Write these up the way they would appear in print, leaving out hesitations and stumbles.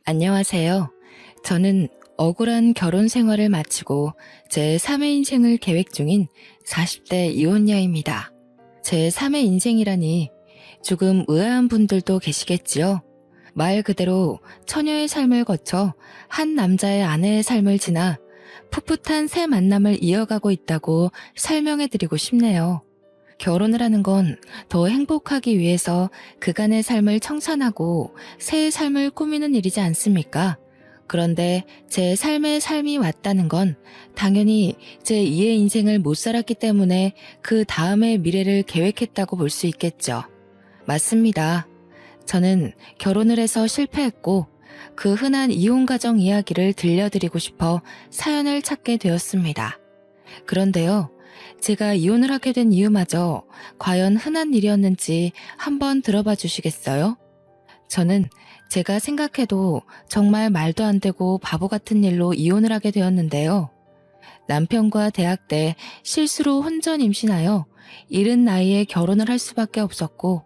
안녕하세요. 저는 억울한 결혼 생활을 마치고 제 3의 인생을 계획 중인 40대 이혼녀입니다. 제 3의 인생이라니 조금 의아한 분들도 계시겠지요. 말 그대로 처녀의 삶을 거쳐 한 남자의 아내의 삶을 지나 풋풋한 새 만남을 이어가고 있다고 설명해 드리고 싶네요. 결혼을 하는 건 더 행복하기 위해서 그간의 삶을 청산하고 새의 삶을 꾸미는 일이지 않습니까? 그런데 제 삶의 삶이 왔다는 건 당연히 제 2의 인생을 못 살았기 때문에 그 다음의 미래를 계획했다고 볼 수 있겠죠. 맞습니다. 저는 결혼을 해서 실패했고 그 흔한 이혼 가정 이야기를 들려드리고 싶어 사연을 찾게 되었습니다. 그런데요, 제가 이혼을 하게 된 이유마저 과연 흔한 일이었는지 한번 들어봐 주시겠어요? 저는 제가 생각해도 정말 말도 안 되고 바보 같은 일로 이혼을 하게 되었는데요. 남편과 대학 때 실수로 혼전 임신하여 이른 나이에 결혼을 할 수밖에 없었고,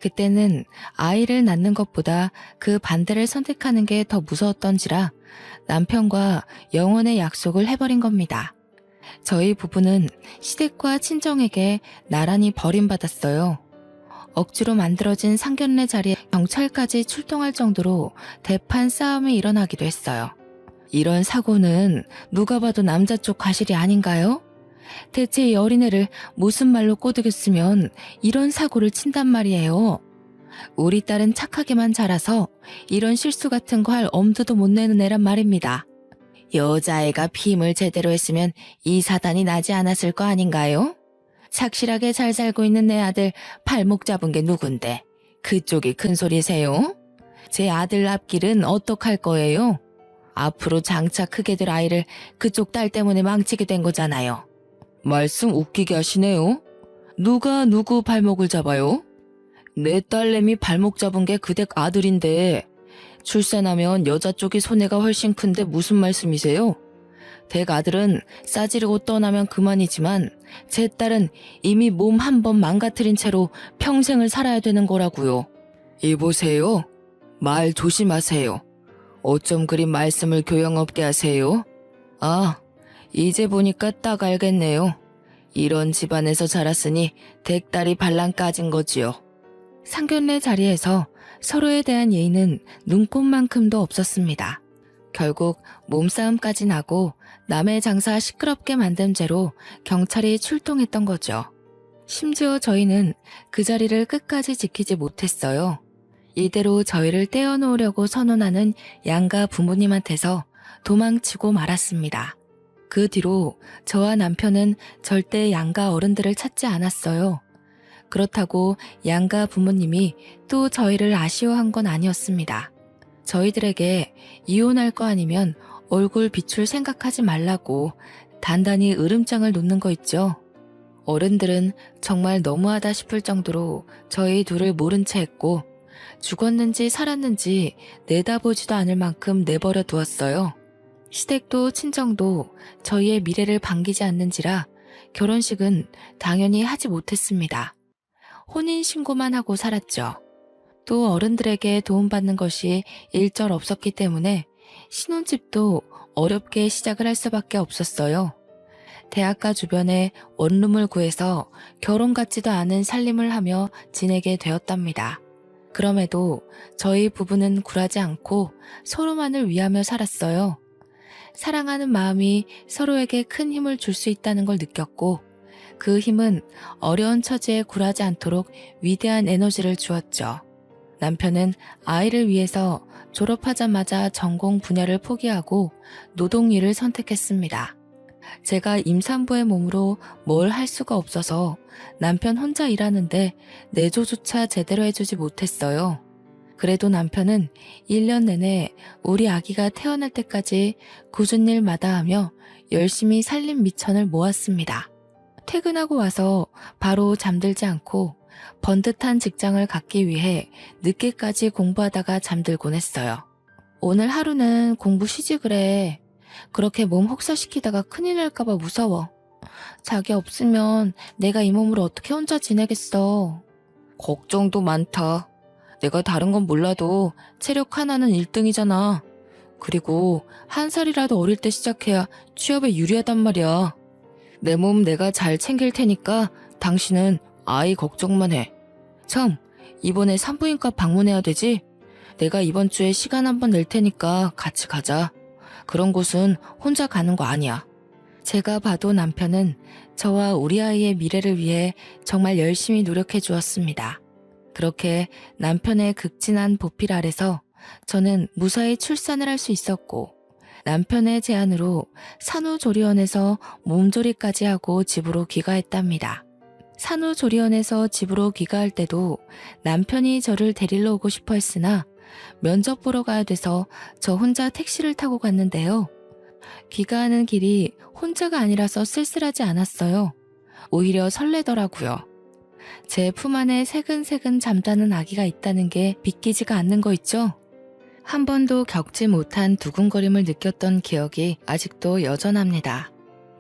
그때는 아이를 낳는 것보다 그 반대를 선택하는 게 더 무서웠던지라 남편과 영원의 약속을 해버린 겁니다. 저희 부부는 시댁과 친정에게 나란히 버림받았어요. 억지로 만들어진 상견례 자리에 경찰까지 출동할 정도로 대판 싸움이 일어나기도 했어요. 이런 사고는 누가 봐도 남자 쪽 과실이 아닌가요? 대체 이 어린애를 무슨 말로 꼬드겼으면 이런 사고를 친단 말이에요. 우리 딸은 착하게만 자라서 이런 실수 같은 거 할 엄두도 못 내는 애란 말입니다. 여자애가 피임을 제대로 했으면 이 사단이 나지 않았을 거 아닌가요? 착실하게 잘 살고 있는 내 아들 발목 잡은 게 누군데 그쪽이 큰 소리세요? 제 아들 앞길은 어떡할 거예요? 앞으로 장차 크게 될 아이를 그쪽 딸 때문에 망치게 된 거잖아요. 말씀 웃기게 하시네요. 누가 누구 발목을 잡아요? 내 딸내미 발목 잡은 게 그댁 아들인데 출산하면 여자 쪽이 손해가 훨씬 큰데 무슨 말씀이세요? 댁 아들은 싸지르고 떠나면 그만이지만 제 딸은 이미 몸 한 번 망가뜨린 채로 평생을 살아야 되는 거라고요. 이보세요. 말 조심하세요. 어쩜 그리 말씀을 교양없게 하세요? 아, 이제 보니까 딱 알겠네요. 이런 집안에서 자랐으니 댁 딸이 발랑 까진 거지요. 상견례 자리에서 서로에 대한 예의는 눈꼽만큼도 없었습니다. 결국 몸싸움까지 나고 남의 장사 시끄럽게 만든 죄로 경찰이 출동했던 거죠. 심지어 저희는 그 자리를 끝까지 지키지 못했어요. 이대로 저희를 떼어놓으려고 선언하는 양가 부모님한테서 도망치고 말았습니다. 그 뒤로 저와 남편은 절대 양가 어른들을 찾지 않았어요. 그렇다고 양가 부모님이 또 저희를 아쉬워한 건 아니었습니다. 저희들에게 이혼할 거 아니면 얼굴 비출 생각하지 말라고 단단히 으름장을 놓는 거 있죠. 어른들은 정말 너무하다 싶을 정도로 저희 둘을 모른 채 했고 죽었는지 살았는지 내다보지도 않을 만큼 내버려 두었어요. 시댁도 친정도 저희의 미래를 반기지 않는지라 결혼식은 당연히 하지 못했습니다. 혼인신고만 하고 살았죠. 또 어른들에게 도움받는 것이 일절 없었기 때문에 신혼집도 어렵게 시작을 할 수밖에 없었어요. 대학가 주변에 원룸을 구해서 결혼 같지도 않은 살림을 하며 지내게 되었답니다. 그럼에도 저희 부부는 굴하지 않고 서로만을 위하며 살았어요. 사랑하는 마음이 서로에게 큰 힘을 줄 수 있다는 걸 느꼈고 그 힘은 어려운 처지에 굴하지 않도록 위대한 에너지를 주었죠. 남편은 아이를 위해서 졸업하자마자 전공 분야를 포기하고 노동일을 선택했습니다. 제가 임산부의 몸으로 뭘 할 수가 없어서 남편 혼자 일하는데 내조조차 제대로 해주지 못했어요. 그래도 남편은 1년 내내 우리 아기가 태어날 때까지 굳은 일 마다하며 열심히 살림 미천을 모았습니다. 퇴근하고 와서 바로 잠들지 않고 번듯한 직장을 갖기 위해 늦게까지 공부하다가 잠들곤 했어요. 오늘 하루는 공부 쉬지 그래. 그렇게 몸 혹사시키다가 큰일 날까봐 무서워. 자기 없으면 내가 이 몸으로 어떻게 혼자 지내겠어. 걱정도 많다. 내가 다른 건 몰라도 체력 하나는 1등이잖아. 그리고 한 살이라도 어릴 때 시작해야 취업에 유리하단 말이야. 내 몸 내가 잘 챙길 테니까 당신은 아이 걱정만 해. 참, 이번에 산부인과 방문해야 되지? 내가 이번 주에 시간 한번 낼 테니까 같이 가자. 그런 곳은 혼자 가는 거 아니야. 제가 봐도 남편은 저와 우리 아이의 미래를 위해 정말 열심히 노력해 주었습니다. 그렇게 남편의 극진한 보필 아래서 저는 무사히 출산을 할 수 있었고, 남편의 제안으로 산후조리원에서 몸조리까지 하고 집으로 귀가했답니다. 산후조리원에서 집으로 귀가할 때도 남편이 저를 데리러 오고 싶어 했으나 면접 보러 가야 돼서 저 혼자 택시를 타고 갔는데요. 귀가하는 길이 혼자가 아니라서 쓸쓸하지 않았어요. 오히려 설레더라고요. 제 품 안에 새근새근 잠자는 아기가 있다는 게 믿기지가 않는 거 있죠? 한 번도 겪지 못한 두근거림을 느꼈던 기억이 아직도 여전합니다.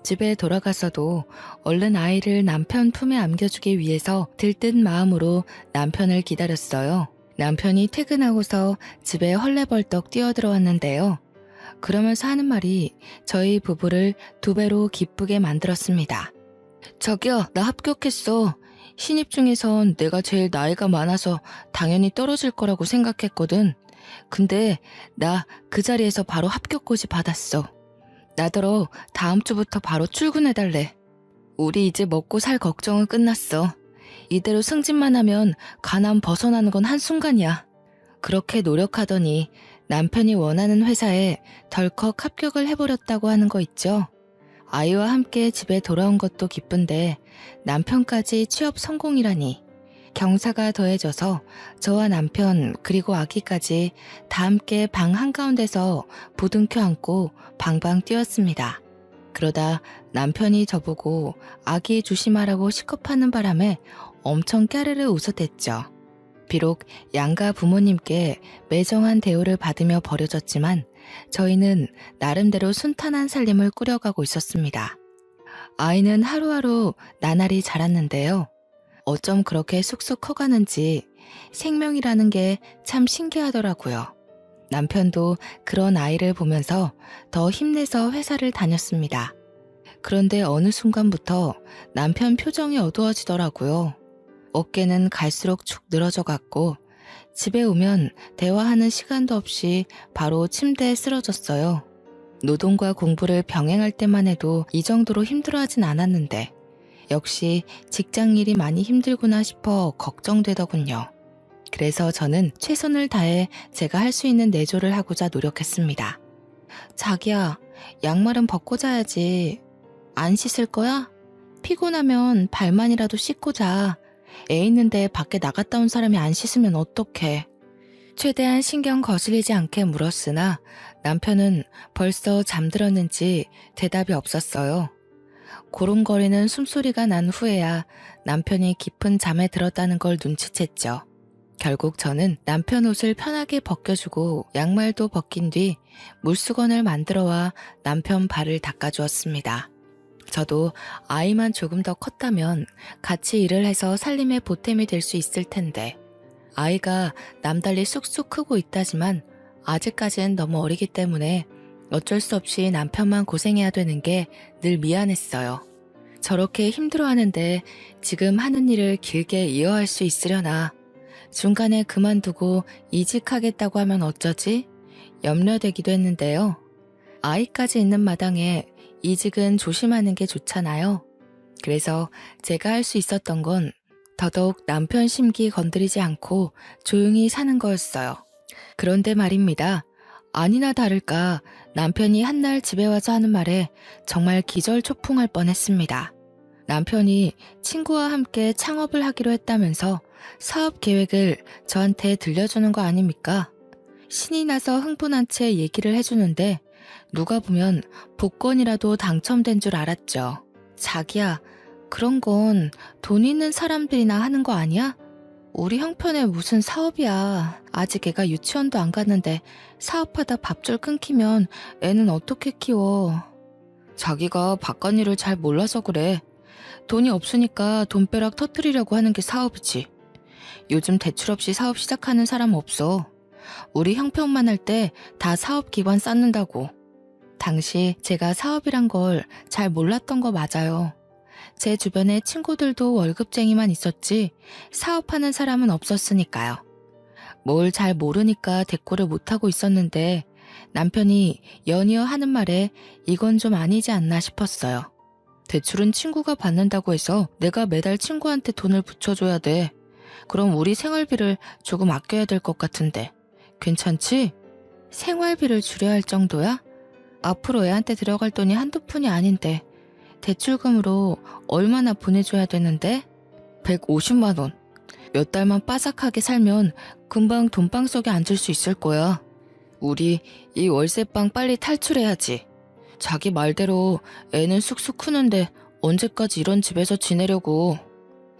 집에 돌아가서도 얼른 아이를 남편 품에 안겨주기 위해서 들뜬 마음으로 남편을 기다렸어요. 남편이 퇴근하고서 집에 헐레벌떡 뛰어들어왔는데요. 그러면서 하는 말이 저희 부부를 2배로 기쁘게 만들었습니다. 저기요, 나 합격했어. 신입 중에선 내가 제일 나이가 많아서 당연히 떨어질 거라고 생각했거든. 근데 나 그 자리에서 바로 합격고지 받았어. 나더러 다음 주부터 바로 출근해달래. 우리 이제 먹고 살 걱정은 끝났어. 이대로 승진만 하면 가난 벗어나는 건 한순간이야. 그렇게 노력하더니 남편이 원하는 회사에 덜컥 합격을 해버렸다고 하는 거 있죠. 아이와 함께 집에 돌아온 것도 기쁜데 남편까지 취업 성공이라니. 경사가 더해져서 저와 남편 그리고 아기까지 다 함께 방 한가운데서 부둥켜 안고 방방 뛰었습니다. 그러다 남편이 저보고 아기 조심하라고 시겁하는 바람에 엄청 까르르 웃어댔죠. 비록 양가 부모님께 매정한 대우를 받으며 버려졌지만 저희는 나름대로 순탄한 살림을 꾸려가고 있었습니다. 아이는 하루하루 나날이 자랐는데요. 어쩜 그렇게 쑥쑥 커가는지 생명이라는 게 참 신기하더라고요. 남편도 그런 아이를 보면서 더 힘내서 회사를 다녔습니다. 그런데 어느 순간부터 남편 표정이 어두워지더라고요. 어깨는 갈수록 축 늘어져 갔고 집에 오면 대화하는 시간도 없이 바로 침대에 쓰러졌어요. 노동과 공부를 병행할 때만 해도 이 정도로 힘들어하진 않았는데 역시 직장 일이 많이 힘들구나 싶어 걱정되더군요. 그래서 저는 최선을 다해 제가 할 수 있는 내조를 하고자 노력했습니다. 자기야, 양말은 벗고 자야지. 안 씻을 거야? 피곤하면 발만이라도 씻고 자. 애 있는데 밖에 나갔다 온 사람이 안 씻으면 어떡해. 최대한 신경 거슬리지 않게 물었으나 남편은 벌써 잠들었는지 대답이 없었어요. 고름거리는 숨소리가 난 후에야 남편이 깊은 잠에 들었다는 걸 눈치챘죠. 결국 저는 남편 옷을 편하게 벗겨주고 양말도 벗긴 뒤 물수건을 만들어와 남편 발을 닦아주었습니다. 저도 아이만 조금 더 컸다면 같이 일을 해서 살림의 보탬이 될 수 있을 텐데 아이가 남달리 쑥쑥 크고 있다지만 아직까지는 너무 어리기 때문에 어쩔 수 없이 남편만 고생해야 되는 게 늘 미안했어요. 저렇게 힘들어하는데 지금 하는 일을 길게 이어할 수 있으려나. 중간에 그만두고 이직하겠다고 하면 어쩌지? 염려되기도 했는데요. 아이까지 있는 마당에 이직은 조심하는 게 좋잖아요. 그래서 제가 할 수 있었던 건 더더욱 남편 심기 건드리지 않고 조용히 사는 거였어요. 그런데 말입니다. 아니나 다를까 남편이 한날 집에 와서 하는 말에 정말 기절초풍할 뻔했습니다. 남편이 친구와 함께 창업을 하기로 했다면서 사업 계획을 저한테 들려주는 거 아닙니까? 신이 나서 흥분한 채 얘기를 해주는데 누가 보면 복권이라도 당첨된 줄 알았죠. 자기야, 그런 건 돈 있는 사람들이나 하는 거 아니야? 우리 형편에 무슨 사업이야. 아직 애가 유치원도 안 갔는데 사업하다 밥줄 끊기면 애는 어떻게 키워. 자기가 바깥일을 잘 몰라서 그래. 돈이 없으니까 돈벼락 터뜨리려고 하는 게 사업이지. 요즘 대출 없이 사업 시작하는 사람 없어. 우리 형평만 할 때 다 사업 기반 쌓는다고. 당시 제가 사업이란 걸 잘 몰랐던 거 맞아요. 제 주변에 친구들도 월급쟁이만 있었지 사업하는 사람은 없었으니까요. 뭘 잘 모르니까 대꾸를 못하고 있었는데 남편이 연이어 하는 말에 이건 좀 아니지 않나 싶었어요. 대출은 친구가 받는다고 해서 내가 매달 친구한테 돈을 붙여줘야 돼. 그럼 우리 생활비를 조금 아껴야 될 것 같은데 괜찮지? 생활비를 줄여야 할 정도야? 앞으로 애한테 들어갈 돈이 한두 푼이 아닌데 대출금으로 얼마나 보내줘야 되는데? 150만 원. 몇 달만 빠삭하게 살면 금방 돈방 속에 앉을 수 있을 거야. 우리 이 월세방 빨리 탈출해야지. 자기 말대로 애는 쑥쑥 크는데 언제까지 이런 집에서 지내려고.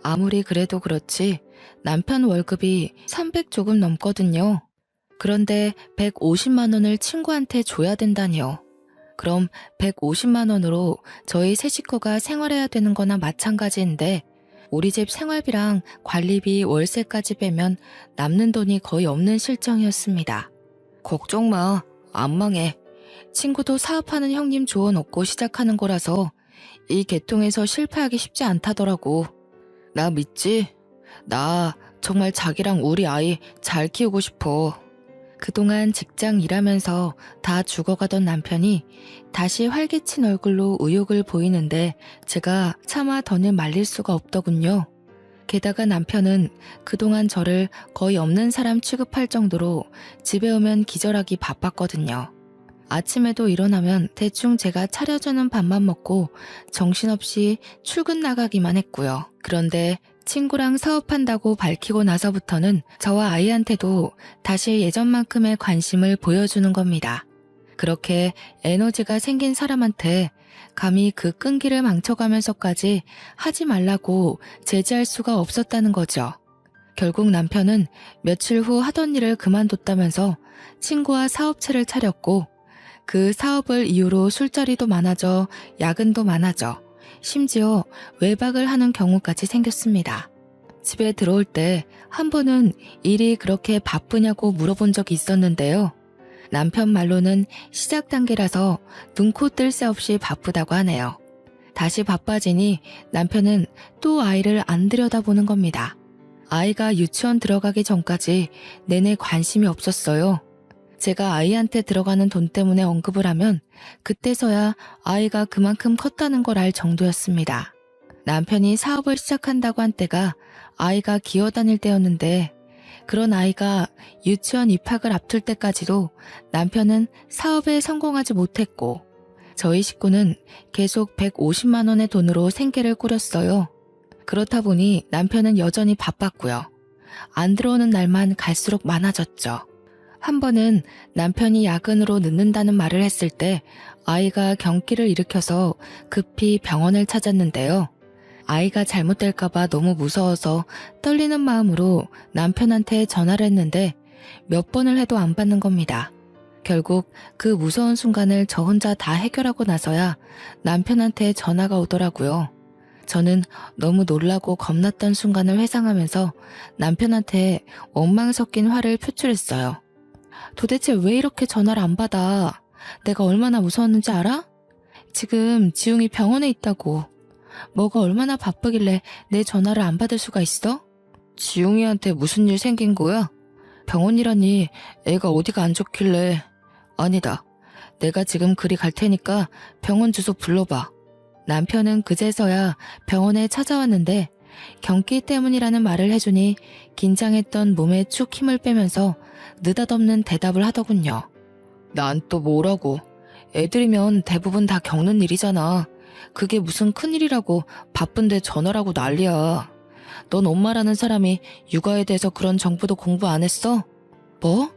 아무리 그래도 그렇지 남편 월급이 300 조금 넘거든요. 그런데 150만 원을 친구한테 줘야 된다니요. 그럼 150만 원으로 저희 세 식구가 생활해야 되는 거나 마찬가지인데 우리 집 생활비랑 관리비 월세까지 빼면 남는 돈이 거의 없는 실정이었습니다. 걱정 마. 안 망해. 친구도 사업하는 형님 조언 얻고 시작하는 거라서 이 계통에서 실패하기 쉽지 않다더라고. 나 믿지? 나 정말 자기랑 우리 아이 잘 키우고 싶어. 그동안 직장 일하면서 다 죽어가던 남편이 다시 활기친 얼굴로 의욕을 보이는데 제가 차마 더는 말릴 수가 없더군요. 게다가 남편은 그동안 저를 거의 없는 사람 취급할 정도로 집에 오면 기절하기 바빴거든요. 아침에도 일어나면 대충 제가 차려주는 밥만 먹고 정신없이 출근 나가기만 했고요. 그런데 친구랑 사업한다고 밝히고 나서부터는 저와 아이한테도 다시 예전만큼의 관심을 보여주는 겁니다. 그렇게 에너지가 생긴 사람한테 감히 그 끈기를 망쳐가면서까지 하지 말라고 제지할 수가 없었다는 거죠. 결국 남편은 며칠 후 하던 일을 그만뒀다면서 친구와 사업체를 차렸고 그 사업을 이유로 술자리도 많아져 야근도 많아져 심지어 외박을 하는 경우까지 생겼습니다. 집에 들어올 때 한 번은 일이 그렇게 바쁘냐고 물어본 적이 있었는데요. 남편 말로는 시작 단계라서 눈코 뜰 새 없이 바쁘다고 하네요. 다시 바빠지니 남편은 또 아이를 안 들여다보는 겁니다. 아이가 유치원 들어가기 전까지 내내 관심이 없었어요. 제가 아이한테 들어가는 돈 때문에 언급을 하면 그때서야 아이가 그만큼 컸다는 걸 알 정도였습니다. 남편이 사업을 시작한다고 한 때가 아이가 기어다닐 때였는데 그런 아이가 유치원 입학을 앞둘 때까지도 남편은 사업에 성공하지 못했고 저희 식구는 계속 150만 원의 돈으로 생계를 꾸렸어요. 그렇다 보니 남편은 여전히 바빴고요. 안 들어오는 날만 갈수록 많아졌죠. 한 번은 남편이 야근으로 늦는다는 말을 했을 때 아이가 경기를 일으켜서 급히 병원을 찾았는데요. 아이가 잘못될까봐 너무 무서워서 떨리는 마음으로 남편한테 전화를 했는데 몇 번을 해도 안 받는 겁니다. 결국 그 무서운 순간을 저 혼자 다 해결하고 나서야 남편한테 전화가 오더라고요. 저는 너무 놀라고 겁났던 순간을 회상하면서 남편한테 원망 섞인 화를 표출했어요. 도대체 왜 이렇게 전화를 안 받아? 내가 얼마나 무서웠는지 알아? 지금 지웅이 병원에 있다고. 뭐가 얼마나 바쁘길래 내 전화를 안 받을 수가 있어? 지웅이한테 무슨 일 생긴 거야? 병원이라니 애가 어디가 안 좋길래. 아니다. 내가 지금 그리 갈 테니까 병원 주소 불러봐. 남편은 그제서야 병원에 찾아왔는데 경기 때문이라는 말을 해주니 긴장했던 몸에 축 힘을 빼면서 느닷없는 대답을 하더군요. 난 또 뭐라고. 애들이면 대부분 다 겪는 일이잖아. 그게 무슨 큰일이라고 바쁜데 전화라고 난리야. 넌 엄마라는 사람이 육아에 대해서 그런 정보도 공부 안 했어? 뭐?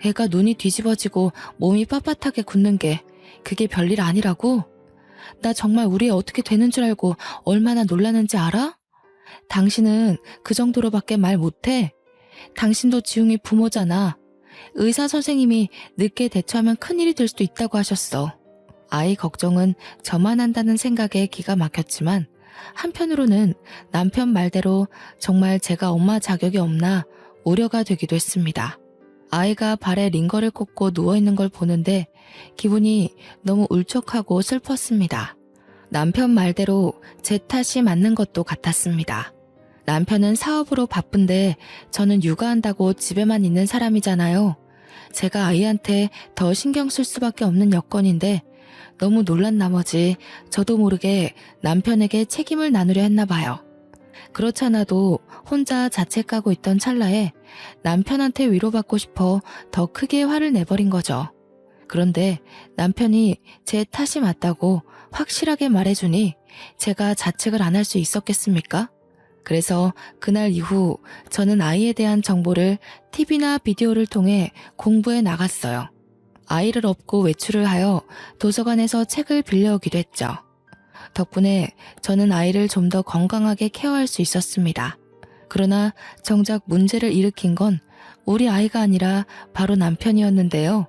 애가 눈이 뒤집어지고 몸이 빳빳하게 굳는 게 그게 별일 아니라고? 나 정말 우리 애 어떻게 되는 줄 알고 얼마나 놀라는지 알아? 당신은 그 정도로밖에 말 못해. 당신도 지웅이 부모잖아. 의사 선생님이 늦게 대처하면 큰일이 될 수도 있다고 하셨어. 아이 걱정은 저만 한다는 생각에 기가 막혔지만 한편으로는 남편 말대로 정말 제가 엄마 자격이 없나 우려가 되기도 했습니다. 아이가 발에 링거를 꽂고 누워있는 걸 보는데 기분이 너무 울적하고 슬펐습니다. 남편 말대로 제 탓이 맞는 것도 같았습니다. 남편은 사업으로 바쁜데 저는 육아한다고 집에만 있는 사람이잖아요. 제가 아이한테 더 신경 쓸 수밖에 없는 여건인데 너무 놀란 나머지 저도 모르게 남편에게 책임을 나누려 했나 봐요. 그렇잖아도 혼자 자책하고 있던 찰나에 남편한테 위로받고 싶어 더 크게 화를 내버린 거죠. 그런데 남편이 제 탓이 맞다고 확실하게 말해주니 제가 자책을 안 할 수 있었겠습니까? 그래서 그날 이후 저는 아이에 대한 정보를 TV나 비디오를 통해 공부해 나갔어요. 아이를 업고 외출을 하여 도서관에서 책을 빌려오기도 했죠. 덕분에 저는 아이를 좀 더 건강하게 케어할 수 있었습니다. 그러나 정작 문제를 일으킨 건 우리 아이가 아니라 바로 남편이었는데요.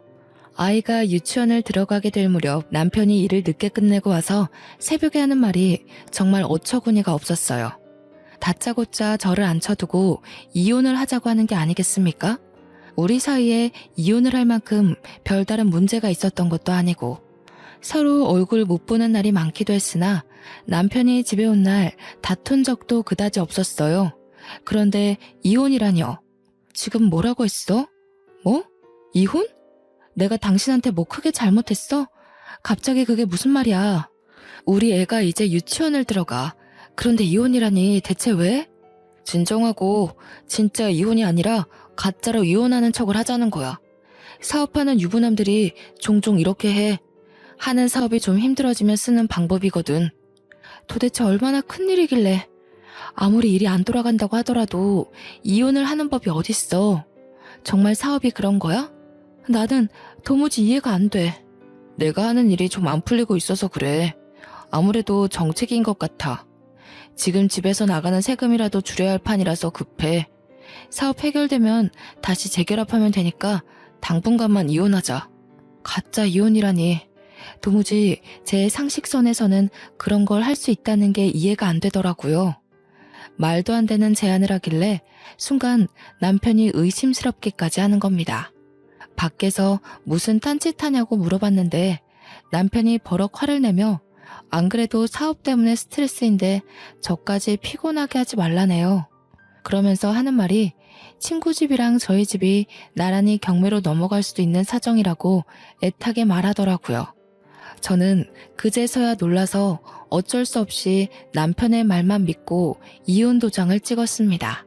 아이가 유치원을 들어가게 될 무렵 남편이 일을 늦게 끝내고 와서 새벽에 하는 말이 정말 어처구니가 없었어요. 다짜고짜 저를 앉혀두고 이혼을 하자고 하는 게 아니겠습니까? 우리 사이에 이혼을 할 만큼 별다른 문제가 있었던 것도 아니고 서로 얼굴 못 보는 날이 많기도 했으나 남편이 집에 온 날 다툰 적도 그다지 없었어요. 그런데 이혼이라뇨. 지금 뭐라고 했어? 뭐? 이혼? 내가 당신한테 뭐 크게 잘못했어? 갑자기 그게 무슨 말이야? 우리 애가 이제 유치원을 들어가. 그런데 이혼이라니 대체 왜? 진정하고 진짜 이혼이 아니라 가짜로 이혼하는 척을 하자는 거야. 사업하는 유부남들이 종종 이렇게 해. 하는 사업이 좀 힘들어지면 쓰는 방법이거든. 도대체 얼마나 큰일이길래 아무리 일이 안 돌아간다고 하더라도 이혼을 하는 법이 어딨어. 정말 사업이 그런 거야? 나는 도무지 이해가 안 돼. 내가 하는 일이 좀 안 풀리고 있어서 그래. 아무래도 정책인 것 같아. 지금 집에서 나가는 세금이라도 줄여야 할 판이라서 급해. 사업 해결되면 다시 재결합하면 되니까 당분간만 이혼하자. 가짜 이혼이라니. 도무지 제 상식선에서는 그런 걸 할 수 있다는 게 이해가 안 되더라고요. 말도 안 되는 제안을 하길래 순간 남편이 의심스럽게까지 하는 겁니다. 밖에서 무슨 딴짓하냐고 물어봤는데 남편이 버럭 화를 내며 안 그래도 사업 때문에 스트레스인데 저까지 피곤하게 하지 말라네요. 그러면서 하는 말이 친구 집이랑 저희 집이 나란히 경매로 넘어갈 수도 있는 사정이라고 애타게 말하더라고요. 저는 그제서야 놀라서 어쩔 수 없이 남편의 말만 믿고 이혼 도장을 찍었습니다.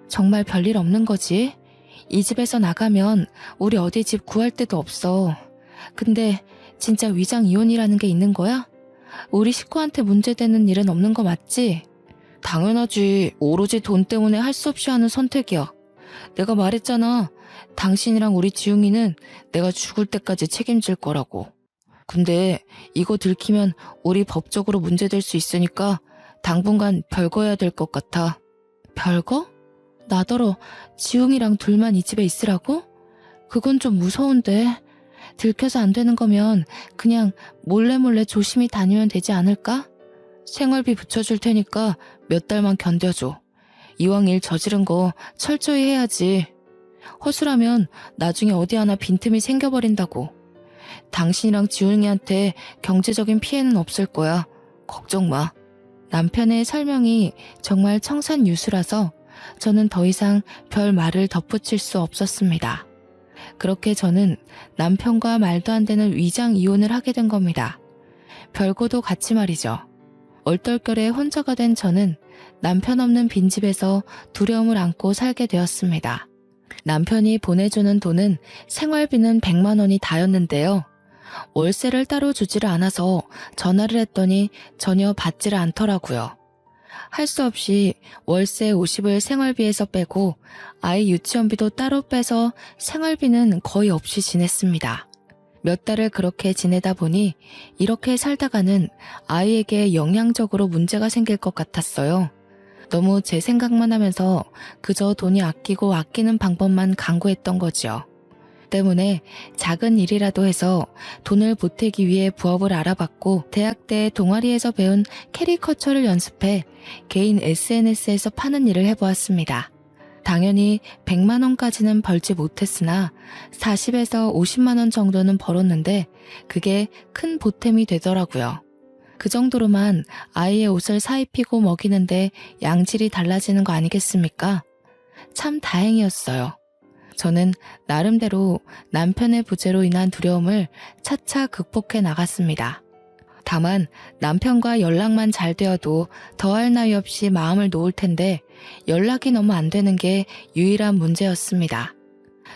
정말 별일 없는 거지? 이 집에서 나가면 우리 어디 집 구할 데도 없어. 근데 진짜 위장 이혼이라는 게 있는 거야? 우리 식구한테 문제되는 일은 없는 거 맞지? 당연하지. 오로지 돈 때문에 할 수 없이 하는 선택이야. 내가 말했잖아. 당신이랑 우리 지웅이는 내가 죽을 때까지 책임질 거라고. 근데 이거 들키면 우리 법적으로 문제될 수 있으니까 당분간 별거해야 될 것 같아. 별거? 나더러 지웅이랑 둘만 이 집에 있으라고? 그건 좀 무서운데. 들켜서 안 되는 거면 그냥 몰래 조심히 다니면 되지 않을까? 생활비 붙여줄 테니까 몇 달만 견뎌줘. 이왕 일 저지른 거 철저히 해야지. 허술하면 나중에 어디 하나 빈틈이 생겨버린다고. 당신이랑 지훈이한테 경제적인 피해는 없을 거야. 걱정 마. 남편의 설명이 정말 청산유수라서 저는 더 이상 별 말을 덧붙일 수 없었습니다. 그렇게 저는 남편과 말도 안 되는 위장 이혼을 하게 된 겁니다. 별거도 같이 말이죠. 얼떨결에 혼자가 된 저는 남편 없는 빈집에서 두려움을 안고 살게 되었습니다. 남편이 보내주는 돈은 생활비는 100만 원이 다였는데요. 월세를 따로 주지를 않아서 전화를 했더니 전혀 받지를 않더라고요. 할 수 없이 월세 50을 생활비에서 빼고 아이 유치원비도 따로 빼서 생활비는 거의 없이 지냈습니다. 몇 달을 그렇게 지내다 보니 이렇게 살다가는 아이에게 영양적으로 문제가 생길 것 같았어요. 너무 제 생각만 하면서 그저 돈이 아끼고 아끼는 방법만 강구했던 거지요. 때문에 작은 일이라도 해서 돈을 보태기 위해 부업을 알아봤고 대학 때 동아리에서 배운 캐리커처를 연습해 개인 SNS에서 파는 일을 해보았습니다. 당연히 100만 원까지는 벌지 못했으나 40에서 50만 원 정도는 벌었는데 그게 큰 보탬이 되더라고요. 그 정도로만 아이의 옷을 사입히고 먹이는데 양질이 달라지는 거 아니겠습니까? 참 다행이었어요. 저는 나름대로 남편의 부재로 인한 두려움을 차차 극복해 나갔습니다. 다만 남편과 연락만 잘 되어도 더할 나위 없이 마음을 놓을 텐데 연락이 너무 안 되는 게 유일한 문제였습니다.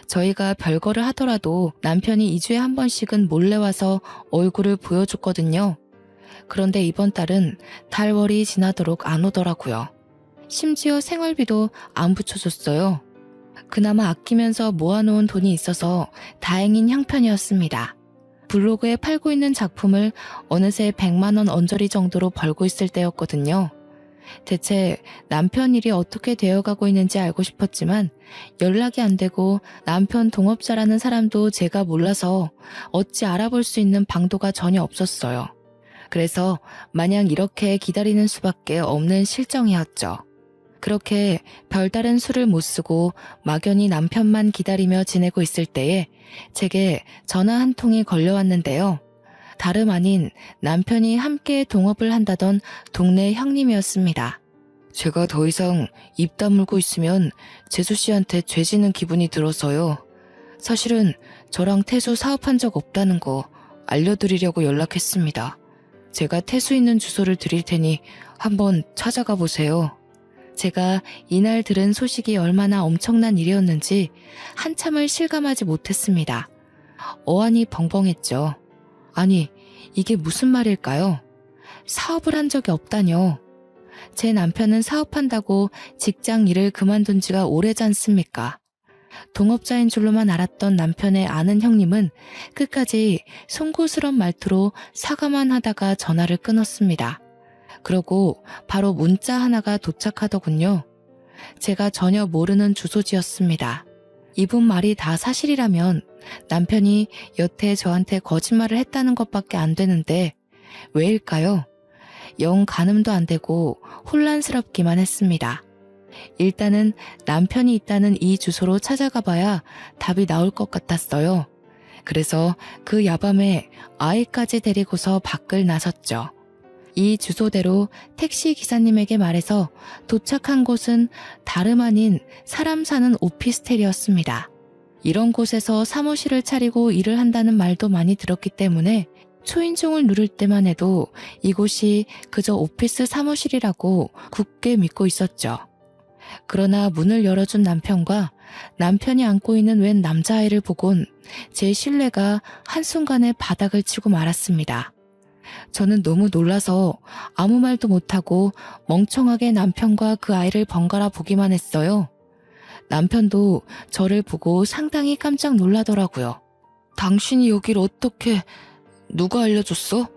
저희가 별거를 하더라도 남편이 2주에 한 번씩은 몰래 와서 얼굴을 보여줬거든요. 그런데 이번 달은 달월이 지나도록 안 오더라고요. 심지어 생활비도 안 붙여줬어요. 그나마 아끼면서 모아놓은 돈이 있어서 다행인 형편이었습니다. 블로그에 팔고 있는 작품을 어느새 100만 원 언저리 정도로 벌고 있을 때였거든요. 대체 남편 일이 어떻게 되어가고 있는지 알고 싶었지만 연락이 안 되고 남편 동업자라는 사람도 제가 몰라서 어찌 알아볼 수 있는 방도가 전혀 없었어요. 그래서 마냥 이렇게 기다리는 수밖에 없는 실정이었죠. 그렇게 별다른 수를 못 쓰고 막연히 남편만 기다리며 지내고 있을 때에 제게 전화 한 통이 걸려왔는데요. 다름 아닌 남편이 함께 동업을 한다던 동네 형님이었습니다. 제가 더 이상 입 다물고 있으면 재수 씨한테 죄지는 기분이 들어서요. 사실은 저랑 태수 사업한 적 없다는 거 알려드리려고 연락했습니다. 제가 태수 있는 주소를 드릴 테니 한번 찾아가 보세요. 제가 이날 들은 소식이 얼마나 엄청난 일이었는지 한참을 실감하지 못했습니다. 어안이 벙벙했죠. 아니, 이게 무슨 말일까요? 사업을 한 적이 없다뇨. 제 남편은 사업한다고 직장 일을 그만둔 지가 오래지 않습니까? 동업자인 줄로만 알았던 남편의 아는 형님은 끝까지 송구스런 말투로 사과만 하다가 전화를 끊었습니다. 그러고 바로 문자 하나가 도착하더군요. 제가 전혀 모르는 주소지였습니다. 이분 말이 다 사실이라면 남편이 여태 저한테 거짓말을 했다는 것밖에 안 되는데 왜일까요? 영 가늠도 안 되고 혼란스럽기만 했습니다. 일단은 남편이 있다는 이 주소로 찾아가 봐야 답이 나올 것 같았어요. 그래서 그 야밤에 아이까지 데리고서 밖을 나섰죠. 이 주소대로 택시 기사님에게 말해서 도착한 곳은 다름 아닌 사람 사는 오피스텔이었습니다. 이런 곳에서 사무실을 차리고 일을 한다는 말도 많이 들었기 때문에 초인종을 누를 때만 해도 이곳이 그저 오피스 사무실이라고 굳게 믿고 있었죠. 그러나 문을 열어준 남편과 남편이 안고 있는 웬 남자아이를 보곤 제 신뢰가 한순간에 바닥을 치고 말았습니다. 저는 너무 놀라서 아무 말도 못하고 멍청하게 남편과 그 아이를 번갈아 보기만 했어요. 남편도 저를 보고 상당히 깜짝 놀라더라고요. 당신이 여길 어떻게... 누가 알려줬어?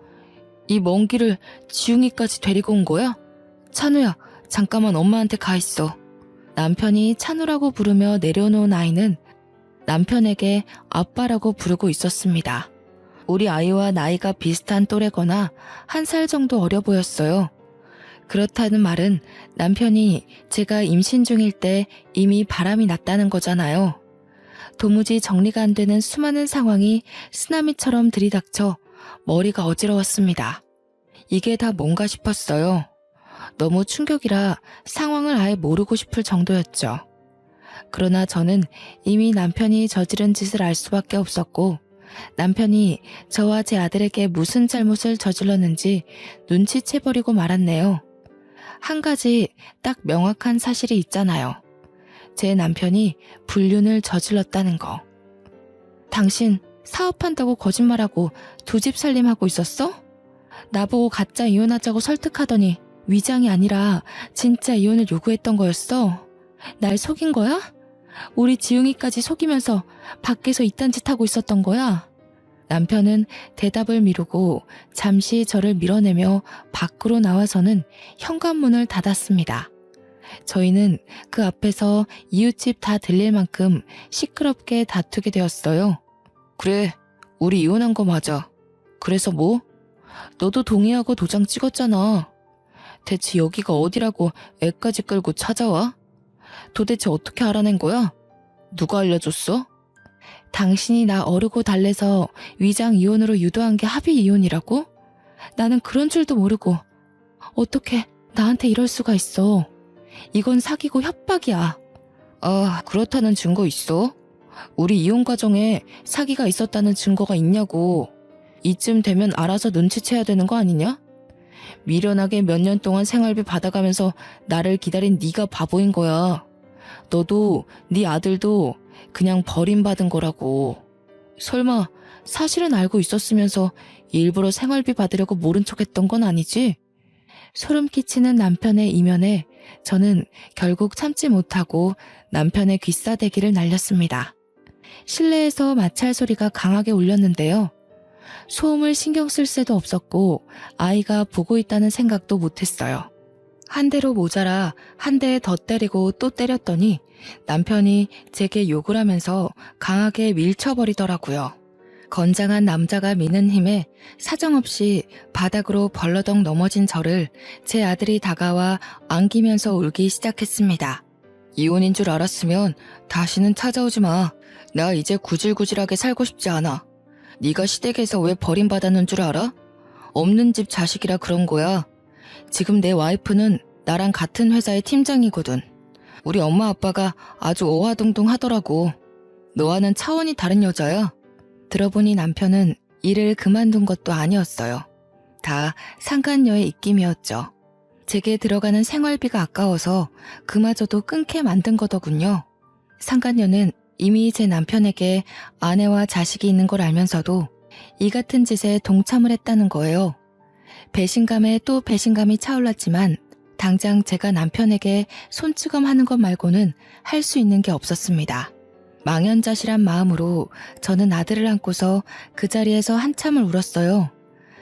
이 먼 길을 지웅이까지 데리고 온 거야? 찬우야, 잠깐만 엄마한테 가 있어. 남편이 찬우라고 부르며 내려놓은 아이는 남편에게 아빠라고 부르고 있었습니다. 우리 아이와 나이가 비슷한 또래거나 1살 정도 어려 보였어요. 그렇다는 말은 남편이 제가 임신 중일 때 이미 바람이 났다는 거잖아요. 도무지 정리가 안 되는 수많은 상황이 쓰나미처럼 들이닥쳐 머리가 어지러웠습니다. 이게 다 뭔가 싶었어요. 너무 충격이라 상황을 아예 모르고 싶을 정도였죠. 그러나 저는 이미 남편이 저지른 짓을 알 수밖에 없었고 남편이 저와 제 아들에게 무슨 잘못을 저질렀는지 눈치채버리고 말았네요. 한 가지 딱 명확한 사실이 있잖아요. 제 남편이 불륜을 저질렀다는 거. 당신 사업한다고 거짓말하고 두 집 살림하고 있었어? 나보고 가짜 이혼하자고 설득하더니 위장이 아니라 진짜 이혼을 요구했던 거였어? 날 속인 거야? 우리 지웅이까지 속이면서 밖에서 이딴 짓 하고 있었던 거야? 남편은 대답을 미루고 잠시 저를 밀어내며 밖으로 나와서는 현관문을 닫았습니다. 저희는 그 앞에서 이웃집 다 들릴 만큼 시끄럽게 다투게 되었어요. 그래, 우리 이혼한 거 맞아. 그래서 뭐? 너도 동의하고 도장 찍었잖아. 대체 여기가 어디라고 애까지 끌고 찾아와? 도대체 어떻게 알아낸 거야? 누가 알려줬어? 당신이 나 어르고 달래서 위장 이혼으로 유도한 게 합의 이혼이라고? 나는 그런 줄도 모르고 어떻게 나한테 이럴 수가 있어. 이건 사기고 협박이야. 아, 그렇다는 증거 있어? 우리 이혼 과정에 사기가 있었다는 증거가 있냐고. 이쯤 되면 알아서 눈치채야 되는 거 아니냐? 미련하게 몇 년 동안 생활비 받아가면서 나를 기다린 네가 바보인 거야. 너도 네 아들도 그냥 버림받은 거라고. 설마 사실은 알고 있었으면서 일부러 생활비 받으려고 모른 척했던 건 아니지? 소름 끼치는 남편의 이면에 저는 결국 참지 못하고 남편의 귀싸대기를 날렸습니다. 실내에서 마찰 소리가 강하게 울렸는데요. 소음을 신경 쓸 새도 없었고 아이가 보고 있다는 생각도 못했어요. 한 대로 모자라 한 대 더 때리고 또 때렸더니 남편이 제게 욕을 하면서 강하게 밀쳐버리더라고요. 건장한 남자가 미는 힘에 사정없이 바닥으로 벌러덩 넘어진 저를 제 아들이 다가와 안기면서 울기 시작했습니다. 이혼인 줄 알았으면 다시는 찾아오지 마. 나 이제 구질구질하게 살고 싶지 않아. 네가 시댁에서 왜 버림받았는 줄 알아? 없는 집 자식이라 그런 거야. 지금 내 와이프는 나랑 같은 회사의 팀장이거든. 우리 엄마 아빠가 아주 오화동동 하더라고. 너와는 차원이 다른 여자야. 들어보니 남편은 일을 그만둔 것도 아니었어요. 다 상간녀의 입김이었죠. 제게 들어가는 생활비가 아까워서 그마저도 끊게 만든 거더군요. 상간녀는 이미 제 남편에게 아내와 자식이 있는 걸 알면서도 이 같은 짓에 동참을 했다는 거예요. 배신감에 또 배신감이 차올랐지만 당장 제가 남편에게 손찌검하는 것 말고는 할 수 있는 게 없었습니다. 망연자실한 마음으로 저는 아들을 안고서 그 자리에서 한참을 울었어요.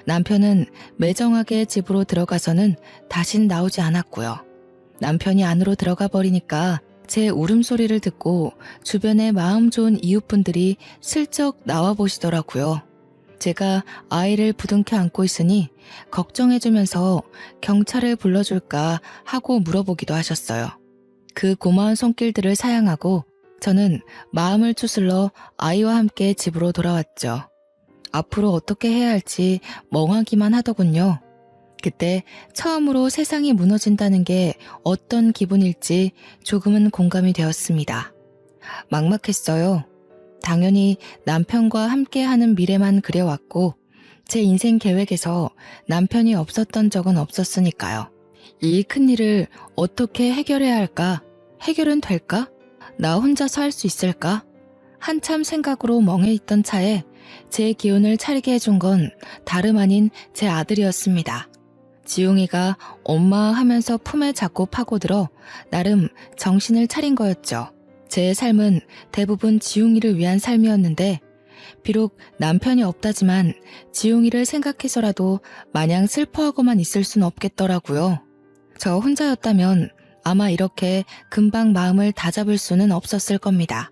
남편은 매정하게 집으로 들어가서는 다신 나오지 않았고요. 남편이 안으로 들어가 버리니까 제 울음소리를 듣고 주변의 마음 좋은 이웃분들이 슬쩍 나와 보시더라고요. 제가 아이를 부둥켜 안고 있으니 걱정해주면서 경찰을 불러줄까 하고 물어보기도 하셨어요. 그 고마운 손길들을 사양하고 저는 마음을 추슬러 아이와 함께 집으로 돌아왔죠. 앞으로 어떻게 해야 할지 멍하기만 하더군요. 그때 처음으로 세상이 무너진다는 게 어떤 기분일지 조금은 공감이 되었습니다. 막막했어요. 당연히 남편과 함께하는 미래만 그려왔고 제 인생 계획에서 남편이 없었던 적은 없었으니까요. 이 큰일을 어떻게 해결해야 할까? 해결은 될까? 나 혼자서 할 수 있을까? 한참 생각으로 멍해 있던 차에 제 기운을 차리게 해준 건 다름 아닌 제 아들이었습니다. 지웅이가 엄마 하면서 품에 잡고 파고들어 나름 정신을 차린 거였죠. 제 삶은 대부분 지웅이를 위한 삶이었는데 비록 남편이 없다지만 지웅이를 생각해서라도 마냥 슬퍼하고만 있을 순 없겠더라고요. 저 혼자였다면 아마 이렇게 금방 마음을 다잡을 수는 없었을 겁니다.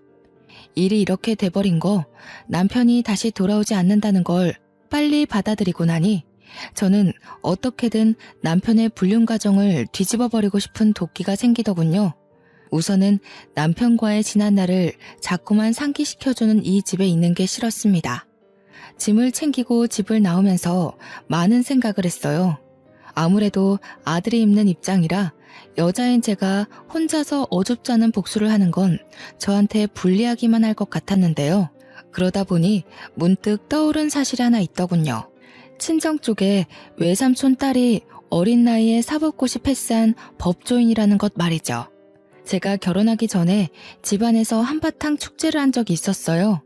일이 이렇게 돼버린 거, 남편이 다시 돌아오지 않는다는 걸 빨리 받아들이고 나니 저는 어떻게든 남편의 불륜 가정을 뒤집어버리고 싶은 도끼가 생기더군요. 우선은 남편과의 지난 날을 자꾸만 상기시켜주는 이 집에 있는 게 싫었습니다. 짐을 챙기고 집을 나오면서 많은 생각을 했어요. 아무래도 아들이 입는 입장이라 여자인 제가 혼자서 어줍잖은 복수를 하는 건 저한테 불리하기만 할 것 같았는데요. 그러다 보니 문득 떠오른 사실이 하나 있더군요. 친정 쪽에 외삼촌 딸이 어린 나이에 사법고시 패스한 법조인이라는 것 말이죠. 제가 결혼하기 전에 집안에서 한바탕 축제를 한 적이 있었어요.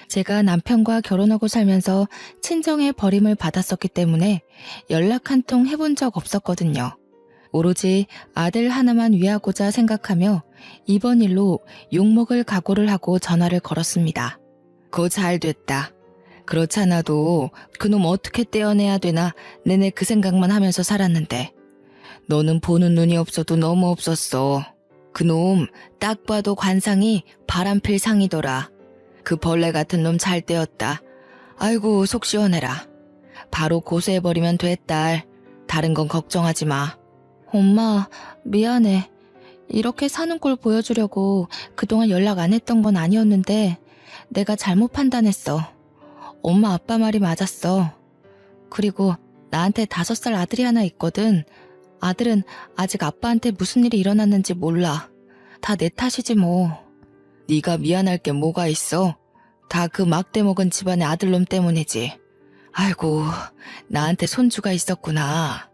제가 남편과 결혼하고 살면서 친정의 버림을 받았었기 때문에 연락 한 통 해본 적 없었거든요. 오로지 아들 하나만 위하고자 생각하며 이번 일로 욕먹을 각오를 하고 전화를 걸었습니다. 고 잘 됐다. 그렇지 않아도 그놈 어떻게 떼어내야 되나 내내 그 생각만 하면서 살았는데 너는 보는 눈이 없어도 너무 없었어. 그놈 딱 봐도 관상이 바람필 상이더라. 그 벌레 같은 놈 잘 떼었다. 아이고 속 시원해라. 바로 고소해버리면 돼 딸. 다른 건 걱정하지 마. 엄마 미안해. 이렇게 사는 꼴 보여주려고 그동안 연락 안 했던 건 아니었는데 내가 잘못 판단했어. 엄마 아빠 말이 맞았어. 그리고 나한테 5살 아들이 하나 있거든. 아들은 아직 아빠한테 무슨 일이 일어났는지 몰라. 다 내 탓이지 뭐. 네가 미안할 게 뭐가 있어? 다 그 막대 먹은 집안의 아들놈 때문이지. 아이고, 나한테 손주가 있었구나.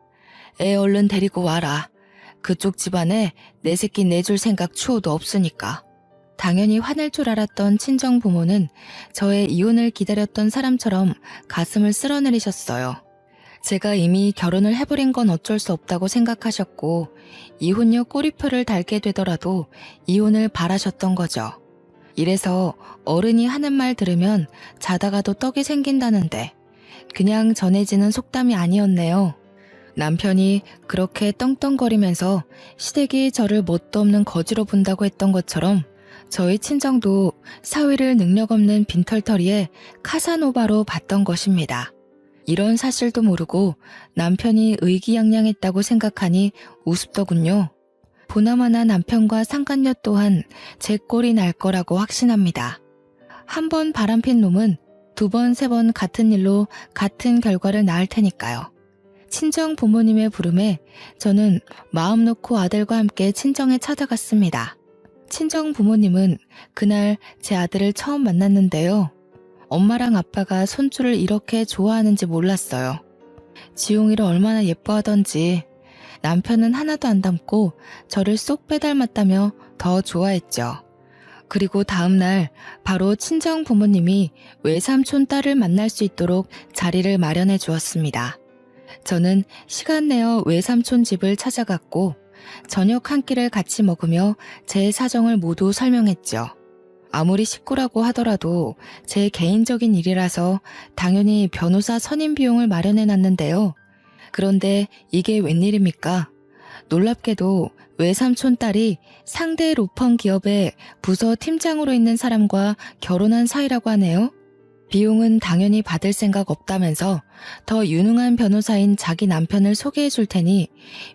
애 얼른 데리고 와라. 그쪽 집안에 내 새끼 내줄 생각 추호도 없으니까. 당연히 화낼 줄 알았던 친정 부모는 저의 이혼을 기다렸던 사람처럼 가슴을 쓸어내리셨어요. 제가 이미 결혼을 해버린 건 어쩔 수 없다고 생각하셨고 이혼녀 꼬리표를 달게 되더라도 이혼을 바라셨던 거죠. 이래서 어른이 하는 말 들으면 자다가도 떡이 생긴다는데 그냥 전해지는 속담이 아니었네요. 남편이 그렇게 떵떵거리면서 시댁이 저를 뭣도 없는 거지로 본다고 했던 것처럼 저희 친정도 사위를 능력 없는 빈털터리에 카사노바로 봤던 것입니다. 이런 사실도 모르고 남편이 의기양양했다고 생각하니 우습더군요. 보나마나 남편과 상간녀 또한 제 꼴이 날 거라고 확신합니다. 한 번 바람핀 놈은 2번, 3번 같은 일로 같은 결과를 낳을 테니까요. 친정 부모님의 부름에 저는 마음 놓고 아들과 함께 친정에 찾아갔습니다. 친정 부모님은 그날 제 아들을 처음 만났는데요. 엄마랑 아빠가 손주를 이렇게 좋아하는지 몰랐어요. 지용이를 얼마나 예뻐하던지 남편은 하나도 안 닮고 저를 쏙 빼닮았다며 더 좋아했죠. 그리고 다음날 바로 친정 부모님이 외삼촌 딸을 만날 수 있도록 자리를 마련해 주었습니다. 저는 시간 내어 외삼촌 집을 찾아갔고 저녁 한 끼를 같이 먹으며 제 사정을 모두 설명했죠. 아무리 식구라고 하더라도 제 개인적인 일이라서 당연히 변호사 선임 비용을 마련해 놨는데요. 그런데 이게 웬일입니까? 놀랍게도 외삼촌 딸이 상대 로펌 기업의 부서 팀장으로 있는 사람과 결혼한 사이라고 하네요. 비용은 당연히 받을 생각 없다면서 더 유능한 변호사인 자기 남편을 소개해 줄 테니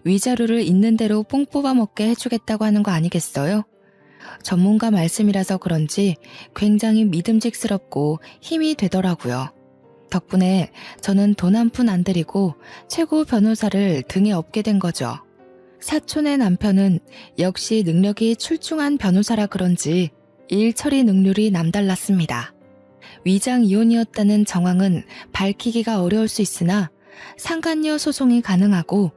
위자료를 있는 대로 뽕 뽑아 먹게 해주겠다고 하는 거 아니겠어요? 전문가 말씀이라서 그런지 굉장히 믿음직스럽고 힘이 되더라고요. 덕분에 저는 돈 한 푼 안 들이고 최고 변호사를 등에 업게 된 거죠. 사촌의 남편은 역시 능력이 출중한 변호사라 그런지 일 처리 능률이 남달랐습니다. 위장 이혼이었다는 정황은 밝히기가 어려울 수 있으나 상간녀 소송이 가능하고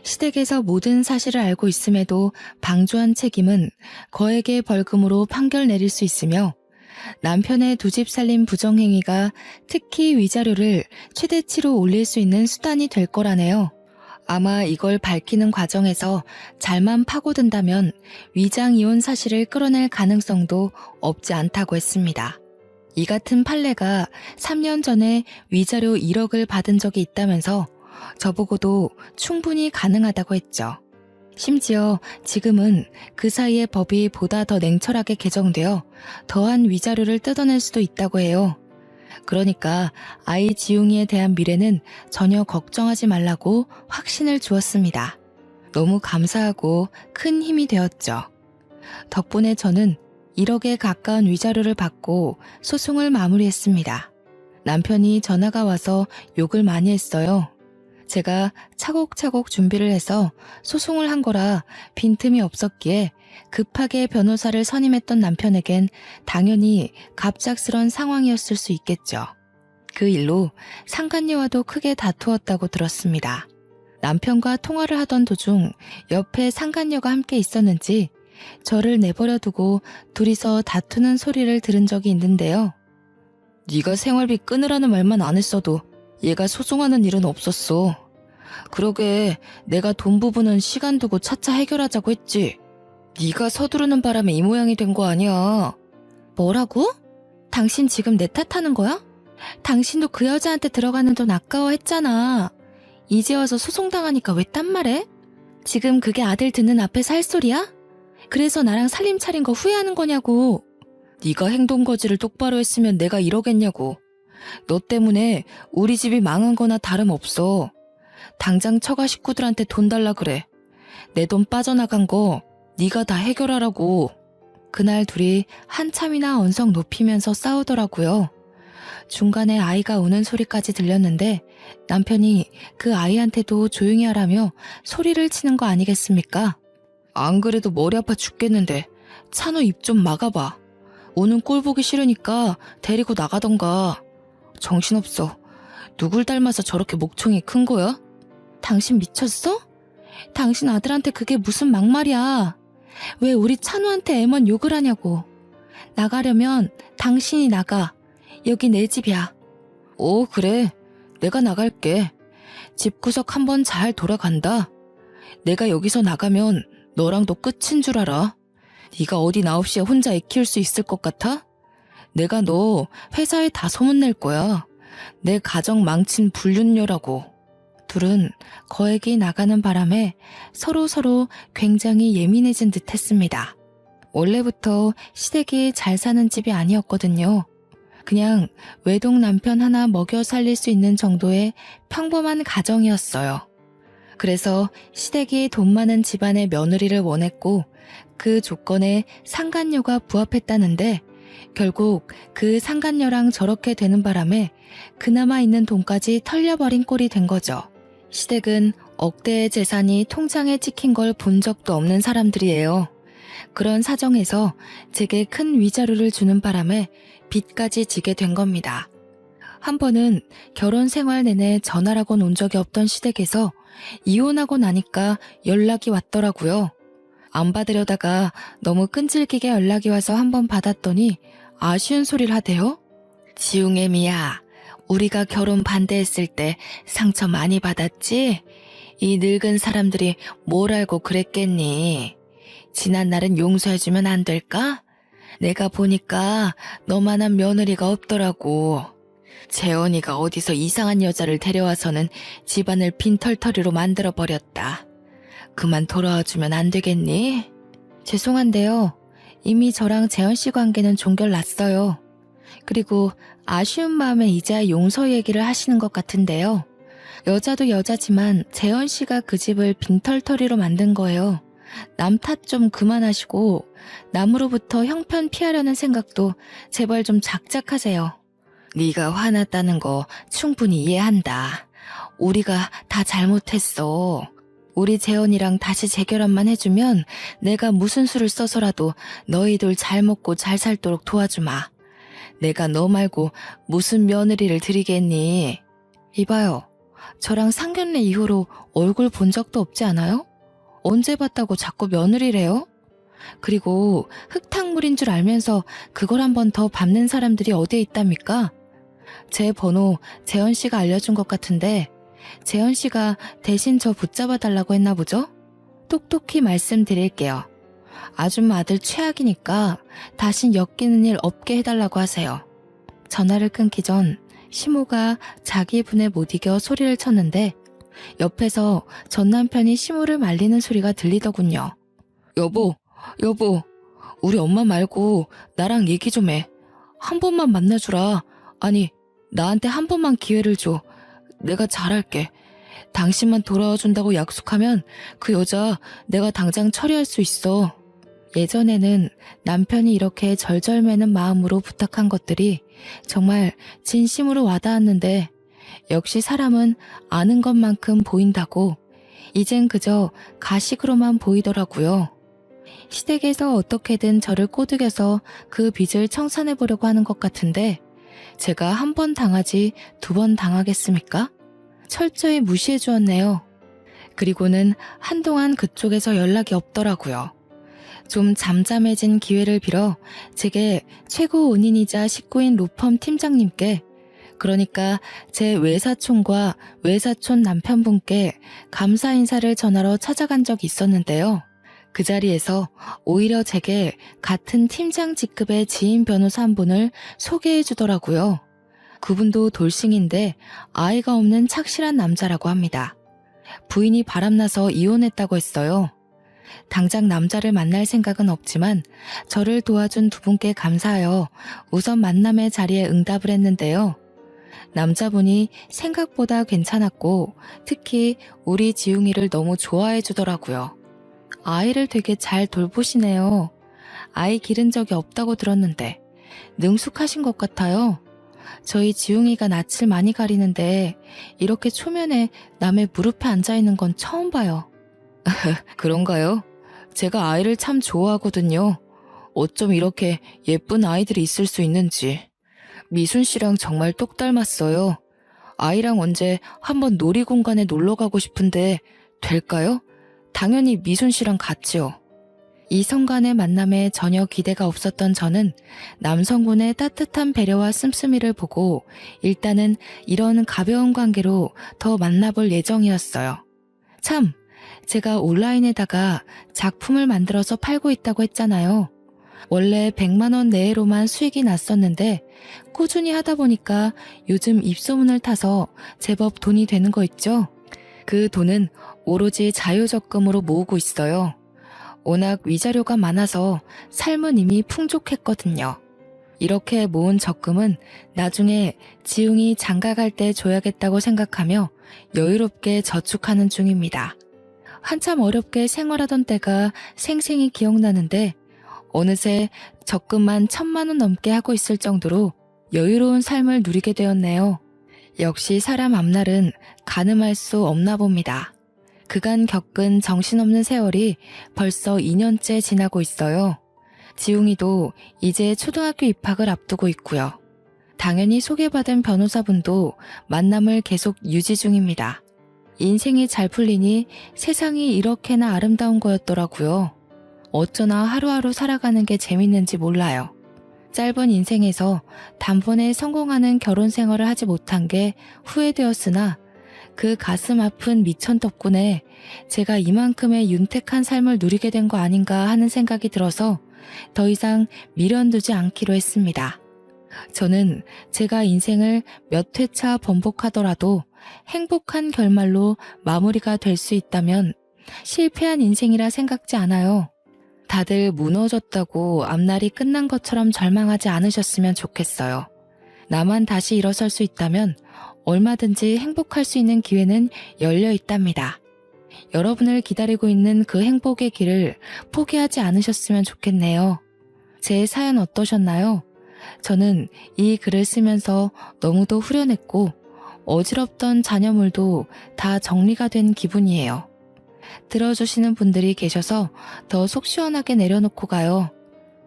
시댁에서 모든 사실을 알고 있음에도 방조한 책임은 거액의 벌금으로 판결 내릴 수 있으며 남편의 2집 살림 부정행위가 특히 위자료를 최대치로 올릴 수 있는 수단이 될 거라네요. 아마 이걸 밝히는 과정에서 잘만 파고든다면 위장 이혼 사실을 끌어낼 가능성도 없지 않다고 했습니다. 이 같은 판례가 3년 전에 위자료 1억을 받은 적이 있다면서 저보고도 충분히 가능하다고 했죠. 심지어 지금은 그 사이의 법이 보다 더 냉철하게 개정되어 더한 위자료를 뜯어낼 수도 있다고 해요. 그러니까 아이 지웅이에 대한 미래는 전혀 걱정하지 말라고 확신을 주었습니다. 너무 감사하고 큰 힘이 되었죠. 덕분에 저는 1억에 가까운 위자료를 받고 소송을 마무리했습니다. 남편이 전화가 와서 욕을 많이 했어요. 제가 차곡차곡 준비를 해서 소송을 한 거라 빈틈이 없었기에 급하게 변호사를 선임했던 남편에겐 당연히 갑작스런 상황이었을 수 있겠죠. 그 일로 상간녀와도 크게 다투었다고 들었습니다. 남편과 통화를 하던 도중 옆에 상간녀가 함께 있었는지 저를 내버려 두고 둘이서 다투는 소리를 들은 적이 있는데요. 네가 생활비 끊으라는 말만 안 했어도 얘가 소송하는 일은 없었어. 그러게 내가 돈 부분은 시간 두고 차차 해결하자고 했지. 네가 서두르는 바람에 이 모양이 된 거 아니야. 뭐라고? 당신 지금 내 탓하는 거야? 당신도 그 여자한테 들어가는 돈 아까워했잖아. 이제 와서 소송당하니까 왜 딴 말해? 지금 그게 아들 듣는 앞에서 할 소리야? 그래서 나랑 살림 차린 거 후회하는 거냐고. 네가 행동 거지를 똑바로 했으면 내가 이러겠냐고. 너 때문에 우리 집이 망한 거나 다름없어. 당장 처가 식구들한테 돈 달라 그래. 내 돈 빠져나간 거 네가 다 해결하라고. 그날 둘이 한참이나 언성 높이면서 싸우더라고요. 중간에 아이가 우는 소리까지 들렸는데 남편이 그 아이한테도 조용히 하라며 소리를 치는 거 아니겠습니까? 안 그래도 머리 아파 죽겠는데 찬우 입 좀 막아봐. 우는 꼴 보기 싫으니까 데리고 나가던가. 정신없어. 누굴 닮아서 저렇게 목청이 큰 거야? 당신 미쳤어? 당신 아들한테 그게 무슨 막말이야. 왜 우리 찬우한테 애먼 욕을 하냐고. 나가려면 당신이 나가. 여기 내 집이야. 오, 그래. 내가 나갈게. 집구석 한번 잘 돌아간다. 내가 여기서 나가면 너랑도 끝인 줄 알아. 네가 어디 나 없이 혼자 애 키울 수 있을 것 같아? 내가 너 회사에 다 소문낼 거야. 내 가정 망친 불륜녀라고. 둘은 거액이 나가는 바람에 서로 굉장히 예민해진 듯 했습니다. 원래부터 시댁이 잘 사는 집이 아니었거든요. 그냥 외동 남편 하나 먹여 살릴 수 있는 정도의 평범한 가정이었어요. 그래서 시댁이 돈 많은 집안의 며느리를 원했고 그 조건에 상간녀가 부합했다는데 결국 그 상간녀랑 저렇게 되는 바람에 그나마 있는 돈까지 털려버린 꼴이 된 거죠. 시댁은 억대의 재산이 통장에 찍힌 걸 본 적도 없는 사람들이에요. 그런 사정에서 제게 큰 위자료를 주는 바람에 빚까지 지게 된 겁니다. 한 번은 결혼 생활 내내 전화라곤 온 적이 없던 시댁에서 이혼하고 나니까 연락이 왔더라고요. 안 받으려다가 너무 끈질기게 연락이 와서 한 번 받았더니 아쉬운 소리를 하대요. 지웅애미야, 우리가 결혼 반대했을 때 상처 많이 받았지? 이 늙은 사람들이 뭘 알고 그랬겠니? 지난 날은 용서해주면 안 될까? 내가 보니까 너만한 며느리가 없더라고. 재원이가 어디서 이상한 여자를 데려와서는 집안을 빈털터리로 만들어버렸다. 그만 돌아와주면 안 되겠니? 죄송한데요. 이미 저랑 재원씨 관계는 종결났어요. 그리고 아쉬운 마음에 이제야 용서 얘기를 하시는 것 같은데요. 여자도 여자지만 재원씨가 그 집을 빈털터리로 만든 거예요. 남 탓 좀 그만하시고 남으로부터 형편 피하려는 생각도 제발 좀 작작하세요. 네가 화났다는 거 충분히 이해한다. 우리가 다 잘못했어. 우리 재원이랑 다시 재결합만 해주면 내가 무슨 수를 써서라도 너희들 잘 먹고 잘 살도록 도와주마. 내가 너 말고 무슨 며느리를 드리겠니? 이봐요. 저랑 상견례 이후로 얼굴 본 적도 없지 않아요? 언제 봤다고 자꾸 며느리래요? 그리고 흙탕물인 줄 알면서 그걸 한 번 더 밟는 사람들이 어디에 있답니까? 제 번호 재현씨가 알려준 것 같은데 재현씨가 대신 저 붙잡아 달라고 했나 보죠? 똑똑히 말씀드릴게요. 아줌마 아들 최악이니까 다신 엮이는 일 없게 해달라고 하세요. 전화를 끊기 전 시모가 자기 분에 못 이겨 소리를 쳤는데 옆에서 전 남편이 시모를 말리는 소리가 들리더군요. 여보, 우리 엄마 말고 나랑 얘기 좀 해. 한 번만 만나주라. 아니, 나한테 한 번만 기회를 줘. 내가 잘할게. 당신만 돌아와준다고 약속하면 그 여자 내가 당장 처리할 수 있어. 예전에는 남편이 이렇게 절절매는 마음으로 부탁한 것들이 정말 진심으로 와닿았는데 역시 사람은 아는 것만큼 보인다고 이젠 그저 가식으로만 보이더라고요. 시댁에서 어떻게든 저를 꼬드겨서 그 빚을 청산해보려고 하는 것 같은데 제가 한 번 당하지 두 번 당하겠습니까? 철저히 무시해 주었네요. 그리고는 한동안 그쪽에서 연락이 없더라고요. 좀 잠잠해진 기회를 빌어 제게 최고 은인이자 식구인 로펌 팀장님께, 그러니까 제 외사촌과 외사촌 남편분께 감사 인사를 전하러 찾아간 적이 있었는데요. 그 자리에서 오히려 제게 같은 팀장 직급의 지인 변호사 한 분을 소개해 주더라고요. 그분도 돌싱인데 아이가 없는 착실한 남자라고 합니다. 부인이 바람나서 이혼했다고 했어요. 당장 남자를 만날 생각은 없지만 저를 도와준 두 분께 감사하여 우선 만남의 자리에 응답을 했는데요. 남자분이 생각보다 괜찮았고 특히 우리 지웅이를 너무 좋아해 주더라고요. 아이를 되게 잘 돌보시네요. 아이 기른 적이 없다고 들었는데 능숙하신 것 같아요. 저희 지웅이가 낯을 많이 가리는데 이렇게 초면에 남의 무릎에 앉아있는 건 처음 봐요. 그런가요? 제가 아이를 참 좋아하거든요. 어쩜 이렇게 예쁜 아이들이 있을 수 있는지. 미순 씨랑 정말 똑 닮았어요. 아이랑 언제 한번 놀이공간에 놀러 가고 싶은데 될까요? 당연히 미순 씨랑 같이요. 이성 간의 만남에 전혀 기대가 없었던 저는 남성분의 따뜻한 배려와 씀씀이를 보고 일단은 이런 가벼운 관계로 더 만나볼 예정이었어요. 참, 제가 온라인에다가 작품을 만들어서 팔고 있다고 했잖아요. 원래 100만 원 내외로만 수익이 났었는데 꾸준히 하다 보니까 요즘 입소문을 타서 제법 돈이 되는 거 있죠? 그 돈은 오로지 자유적금으로 모으고 있어요. 워낙 위자료가 많아서 삶은 이미 풍족했거든요. 이렇게 모은 적금은 나중에 지웅이 장가갈 때 줘야겠다고 생각하며 여유롭게 저축하는 중입니다. 한참 어렵게 생활하던 때가 생생히 기억나는데 어느새 적금만 1,000만 원 넘게 하고 있을 정도로 여유로운 삶을 누리게 되었네요. 역시 사람 앞날은 가늠할 수 없나 봅니다. 그간 겪은 정신없는 세월이 벌써 2년째 지나고 있어요. 지웅이도 이제 초등학교 입학을 앞두고 있고요. 당연히 소개받은 변호사분도 만남을 계속 유지 중입니다. 인생이 잘 풀리니 세상이 이렇게나 아름다운 거였더라고요. 어쩌나 하루하루 살아가는 게 재밌는지 몰라요. 짧은 인생에서 단번에 성공하는 결혼 생활을 하지 못한 게 후회되었으나 그 가슴 아픈 미천 덕분에 제가 이만큼의 윤택한 삶을 누리게 된 거 아닌가 하는 생각이 들어서 더 이상 미련두지 않기로 했습니다. 저는 제가 인생을 몇 회차 번복하더라도 행복한 결말로 마무리가 될 수 있다면 실패한 인생이라 생각지 않아요. 다들 무너졌다고 앞날이 끝난 것처럼 절망하지 않으셨으면 좋겠어요. 나만 다시 일어설 수 있다면 얼마든지 행복할 수 있는 기회는 열려 있답니다. 여러분을 기다리고 있는 그 행복의 길을 포기하지 않으셨으면 좋겠네요. 제 사연 어떠셨나요? 저는 이 글을 쓰면서 너무도 후련했고 어지럽던 잔여물도 다 정리가 된 기분이에요. 들어주시는 분들이 계셔서 더 속 시원하게 내려놓고 가요.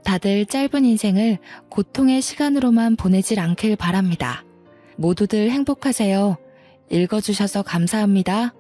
다들 짧은 인생을 고통의 시간으로만 보내질 않길 바랍니다. 모두들 행복하세요. 읽어주셔서 감사합니다.